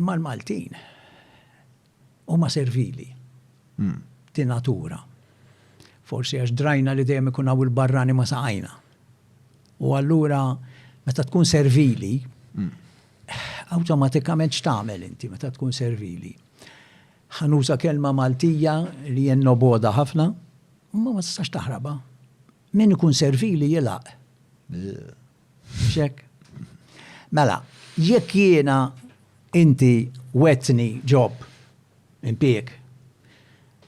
Imma l-Maltin huma servili. Ti natura. Forsi għax drajna li dejjem ikun hawn il-barrani ma saqajna. U allura meta tkun servili, awtomatikament x'tagħmel inti meta tkun servili. Ħanuża kelma Maltija li jenno boda ħafna, ma tistax taħraba. Min ikun servili jilaq. Xek. Mela, jekk jiena inti wetni job impjeg,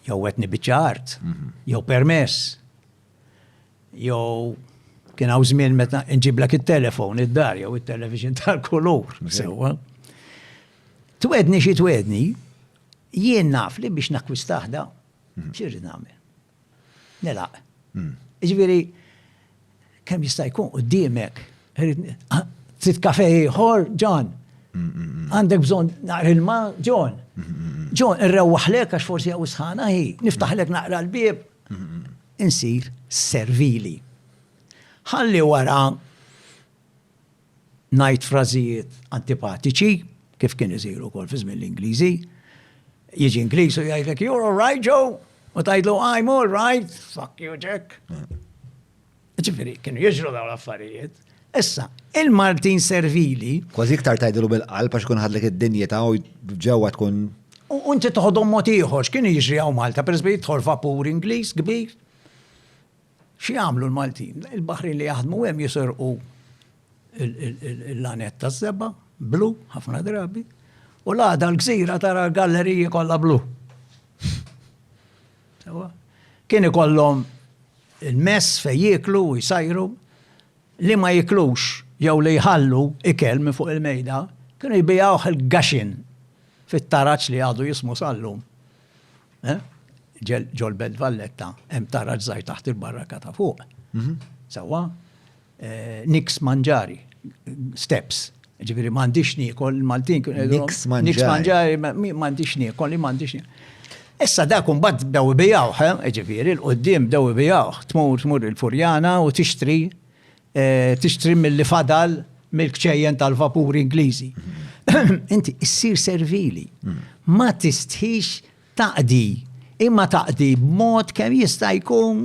jew wetni biċċart, jew permess, jew kien hawn żmien meta nġiblek it-telefon id-dar jew it-television tal-kulur. Sewwa. Twedni xi twedni, jien naf li biex nakkwistaħda, x'irrid nagħmel. Nilaq. Jiġifieri kemm jista' jkun quddiemek, trid kafè ieħor, John. Għandek bżonn naqra ilma, John. John, irrewwaħlek għax forsi hawn sħana hi, niftaħlek naqra l-bieb. Insir servili. Ħalli wara ngħid frażijiet antipatiċi, kif kien isiru wkoll fi żmien l-Ingliżi. Jiġi Ingliż u jgħidlek, "You're all right, Joe?" U tgħidlu, "I'm all right." Fuck you, Jack. Ġifieri, kienu jiġru dawn l-affarijiet. Issa, il-Maltin servili. Kważi iktar tgħidlu bil-qalb għax kun ħadlek id-dinjeta u ġewwa tkun. U inti toħodhom mod ieħor, x'kien jiġri hawn Malta, pereżempju jidħol vapur Ingliż kbir. Xi jagħmlu l-Maltin? Il-baħrin li jaħdmu hemm jiserqu l-lanet taż-żebba, blu, ħafna drabi, u l-għada l-gżira tara l-galleriji kollha blu. Kien ikollhom il-mess fejn jieklu u jsajru, li ma jiklux jew li jħallu ikel minn fuq il-mejda, kienu jbijawh il-gaxin fit-taraġġ li għadu jismu sallum. Ġol Belt Valletta, hemm taraġġ żgħir taħt il-barraka ta' fuq. Sewwa, Nix Manġari, steps. Ġifieri m'għandix niekol il-Maltin kienu Nix Manġari, m'għandix niekol li m'għandix niekol. Issa dak imbagħad bdew ibijawh, ġifieri l-qudiem bdew ibijawh, tmur il-Furjana u tixtri mill-li fadal mill-kċejjen tal-vapur Ingliżi. Inti issir servili. Ma tistħix taqdi, imma taqdi b'mod kemm jista' jkun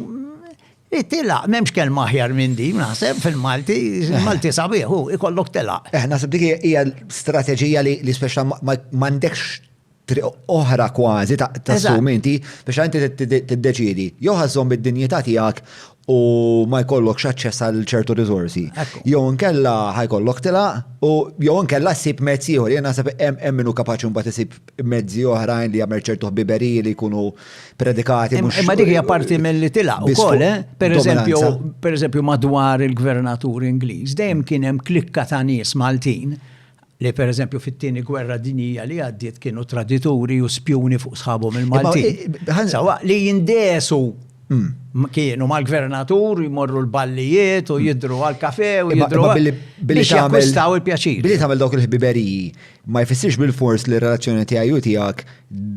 tilaq, m'hemmx kelma aħjar minn di, naħseb fil-Malti, Malti sabiħ, ikollok tilaq. Naħseb dik hija strateġija li speċa m'għandekx oħra kważi ta' strumenti biex inti tiddeċiedi. Jew ħażhom bid-dinjità tiegħek u ma jkollokx aċċess għal ċertu riżorsi. Jew inkella ħajkollok tilaq u jew inkella ssib mezzi ieħor. Jien naħseb hemm minnu kapaċi mbagħad isib mezzi oħrajn li jagħmel ċertu ħbiberiji li jkunu predikati mhux. Imma dik hija parti milli tilaq ukoll, pereżempju madwar il-Gvernatur Ingliż dejjem kien hemm klikka ta' nies Maltin li pereżempju fit-tieni gwerra dinjija li għaddiet kienu tradituri u spjuni fuq sħabhom il-Maltin. Sawa li jindesu kienu mal-Gvernatur jmorru l-ballijiet u jidru għal-kafe u jidru biex jakkwistaw il-pjaċir. Billi tagħmel dawk il-ħbiberiji ma jfissirx bil-fors li r-relazzjoni tiegħi u tiegħek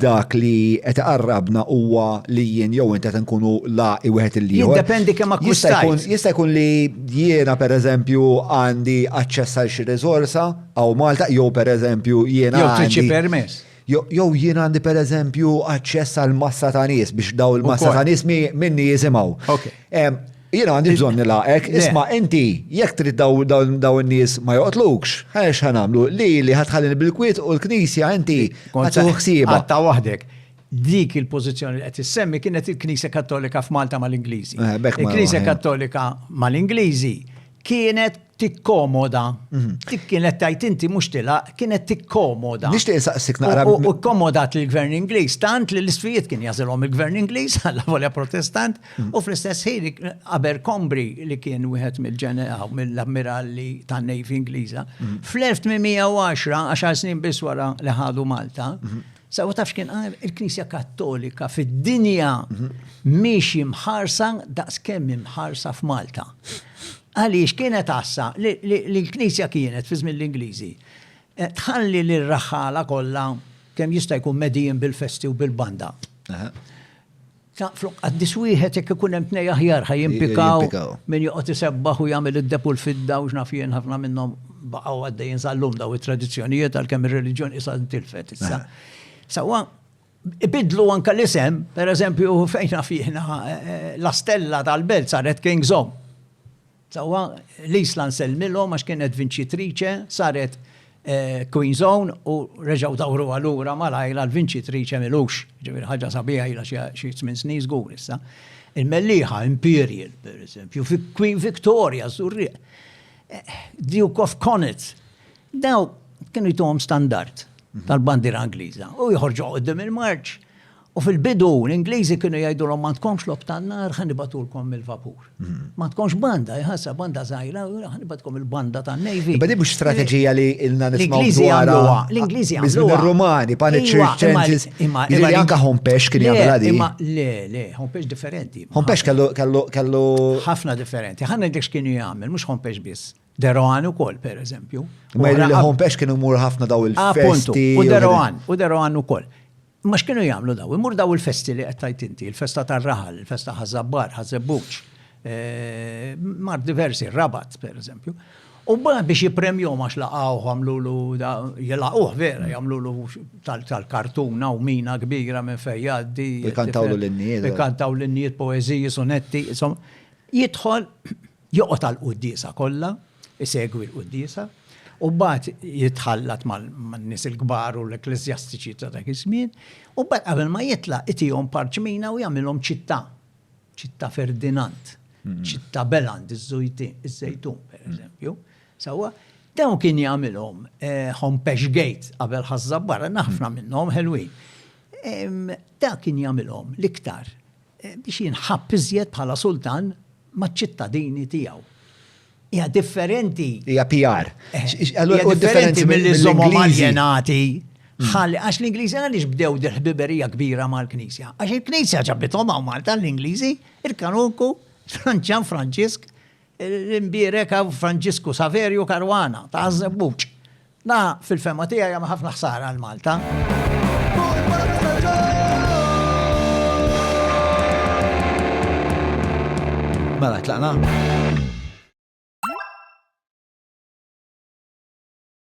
dak li qed iqarrabna huwa li jien jew inti qed nkunu laqi wieħed il-ieħor. Jiddependi kemm akkwistajt. Jista' jkun li jiena pereżempju għandi aċċess għal xi riżorsa aw Malta jew pereżempju jiena jew trid xi permess. Jew jien għandi pereżempju aċċess għal massa ta' nies biex daw il-massa ta' nies minni jisimgħu. Jiena għandi bżonn nilaqek, isma' inti jekk trid daw in-nies ma joqtlukx, ħarex ħanamlu li ħadħallini bil-kwiet u l-Knisja inti ħadtuh ħsiebha. Għatta waħdek. Dik il-pożizzjoni li qed issemmi kienet il-Knisja Kattolika f'Malta mal-Ingliżi. Il-Knisja Kattolika mal-Ingliżi kienet tikkomoda. Dik kienet tajt inti mhux tilaq, kienet tikkomoda. Nixtieq insaqsik naqra. U kkomodat lill-Gvern Ingliż tant li l-isfijiet kien jażilhom il-Gvern Ingliż għal volja Protestant u fl-istess ħin Abercrombie li kien wieħed mill-ammirali tan-Navy Ingliża fl-1810 10 snin biss wara li ħadu Malta. Sawa tafx kien il-Knisja Kattolika fid-dinja mhix imħarsa daqskemm imħarsa f'Malta. Għaliex kienet għassa li l-Knisja kienet fi żmien l-Ingliżi tħalli li r-raħħala kollha kemm jista' jkun medijin bil-festi u bil-banda. Għaddis wieħed jekk ikun hemm tnej aħjar ħajimpikaw min joqgħod isebbaħ u jagħmel id-depu l-fidda u x'naf jien ħafna minnhom baqgħu għaddejjin sal-lum daw it-tradizzjonijiet għalkemm ir-reliġjoni issa ntilfet issa. Sewwa ibidlu anke l-isem, pereżempju fejna fihna l-Astella tal-Belt saret King's Home. Sewwa l-Isla nsellmilhom għax kienet Vincitrice saret Queen's Own u reġgħu dawru għalura malajla l-Vincitrice milux. Ġifieri ħaġa sabiħa ilha xi 8 snin żgur issa. Il-Melliħa Imperial, per eżempju, Queen Victoria, Duke of Connaught. Daw kienu jtuhom standard tal-bandira Angliża. U jħorġu qudiem il-marċ. U fil-bidu l-Ingliżi kienu jgħidulhom ma tkomx lob tan-nar ħanibatulkom il-vapur. Ma tkomx banda, jħassa banda żgħira, ħanibatkom il-banda tan-Navy. Badi mhux strateġija li ilna nismgħu L-Ingliżi għamluha. Ir-Rumani, Panicircensis, jiġri anke Hompex kien jagħmilha di. Le, Hompex differenti. Hompex kellu ħafna differenti. Ħanna ngħidlek x'kienu jagħmel, mhux Hompex biss. Deroan ukoll, per eżempju. Ma jgħidu li Hompex kienu mur ħafna daw il-festi. U Deroan ukoll. Ma x'kienu jagħmlu daw? Imur daw il-festi li qed tajt inti, il-festa tar-raħal, il-festa ħażabbar, ħażebbuċ, mar diversi, Rabat, per eżempju. U biex jipremjom għax laqgħu għamlulu jilaqgħuh vera, jagħmlulu tal-kartuna u mina kbira minn fejn jgħaddi. Ikantawlu l-innijiet. Ikantaw l-innijiet, poeżiji, sonetti, insomma. Jidħol joqgħod għall-quddiesa kollha, isegwi l-quddiesa. U bat jitħallat mal-nis il-gbar u l-ekklesjastiċi ta' dak iż-żmien, u bat qabel ma jitla' itihom parċmina u jagħmilhom ċittà Ferdinand, ċittà Beland iż-żejtun per eżempju. Sewwa dawn kien jagħmilhom Hompex Gate qabel ħażabbar, ħafna minnhom ħelwin. Da kien jagħmilhom l-iktar biex jinħabb iżjed bħala sultan maċ-ċittadini tiegħu. Hija differenti. Hija PR. Hija differenti mill-iżomhom aljenati. Għax l-Ingliżi għaliex bdew dil-ħbiberija kbira mal-Knisja. Għax il-Knisja ġabbithom hawn Malta l-Ingliżi, il-kanunku, Ġan Franġisk, l-imbierek Franġisku Saverio Caruana ta' Żebbuċ. Da fil-fema tiegħi hemm ħafna ħsara għal Malta. Mela tlaqna.